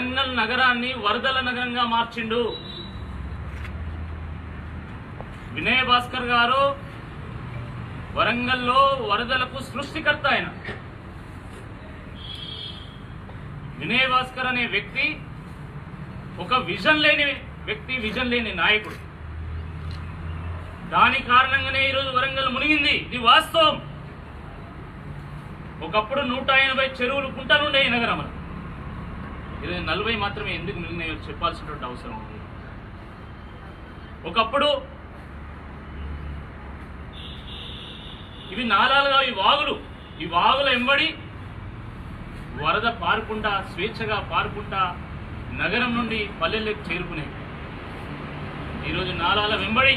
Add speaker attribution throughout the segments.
Speaker 1: వరంగల్ నగరాన్ని వరదల నగరంగా మార్చిండు. వినయ్ భాస్కర్ గారు వరంగల్లో వరదలకు సృష్టికర్త. ఆయన వినయ్ భాస్కర్ అనే వ్యక్తి ఒక విజన్ లేని వ్యక్తి, విజన్ లేని నాయకుడు. దాని కారణంగానే ఈరోజు వరంగల్ మునిగింది. ఇది వాస్తవం. ఒకప్పుడు 180 చెరువులు కుంటలుండే ఈ నగరం. ఈరోజు 40 మాత్రమే ఎందుకు మిగిలినాయో చెప్పాల్సినటువంటి అవసరం ఉంది. ఒకప్పుడు ఇవి నాలాలుగా ఈ వాగుల వెంబడి వరద పారుకుంటా, స్వేచ్ఛగా పారుకుంటా నగరం నుండి పల్లెల్లోకి చేరుకునేవి. ఈరోజు నాలాల వెంబడి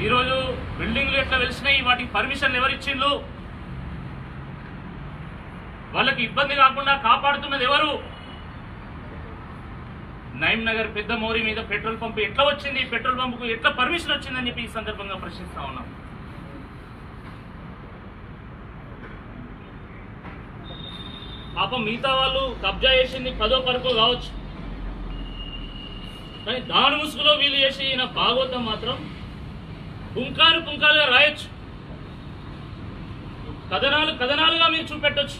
Speaker 1: ఈరోజు బిల్డింగ్లు ఎట్లా వెలిసినాయి, వాటికి పర్మిషన్లు ఎవరిచ్చిండ్రు, వాళ్ళకి ఇబ్బంది కాకుండా కాపాడుతున్నది ఎవరు? నయీం నగర్ పెద్ద మోరీ మీద పెట్రోల్ పంపు ఎట్లా వచ్చింది, పెట్రోల్ పంపుకు ఎట్లా పర్మిషన్ వచ్చిందని చెప్పి ఈ సందర్భంగా ప్రశ్నిస్తా ఉన్నాం. పాపం మిగతా వాళ్ళు కబ్జా చేసింది 10వ పరకో కావచ్చు, కానీ దాని ముసుగులో వీళ్ళు చేసి ఈయన భాగవతం మాత్రం పుంకాలుగా రాయొచ్చు, కథనాలుగా మీరు చూపెట్టొచ్చు.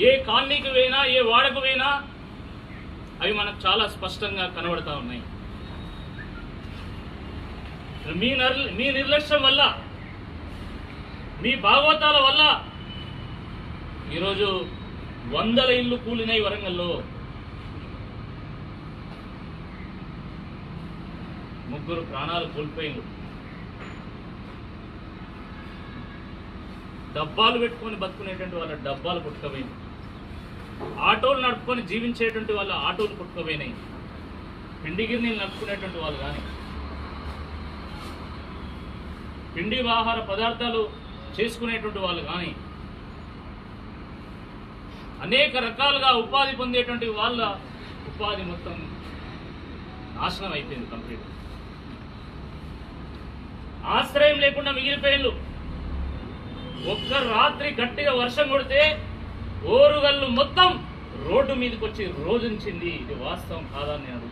Speaker 1: ఏ కాలనీకి పోయినా, ఏ వాడకు పోయినా అవి మనకు చాలా స్పష్టంగా కనబడతా ఉన్నాయి. మీ నిర్లక్ష్యం వల్ల, మీ భాగవతాల వల్ల ఈరోజు 100 ఇళ్ళు కూలినాయి వరంగల్లో. 3 ప్రాణాలు కోల్పోయింది. డబ్బాలు పెట్టుకొని బతుకునేటువంటి వాళ్ళ డబ్బాలు కొట్టుకుపోయింది. ఆటోలు నడుపుకొని జీవించేటువంటి వాళ్ళ ఆటోలు కొట్టుకుపోయినాయి. పిండిగిరినీళ్ళు నడుపుకునేటువంటి వాళ్ళు కానీ, పిండి ఆహార పదార్థాలు చేసుకునేటువంటి వాళ్ళు కానీ, అనేక రకాలుగా ఉపాధి పొందేటువంటి వాళ్ళ ఉపాధి మొత్తం నాశనం అయిపోయింది కంప్లీట్. ఆశ్రయం లేకుండా మిగిలిపోయిండు. ఒక్క రాత్రి గట్టిగా వర్షం కొడితే ఓరుగల్లు మొత్తం రోడ్డు మీదకి వచ్చి రోజుంచింది. ఇది వాస్తవం కాదని నేను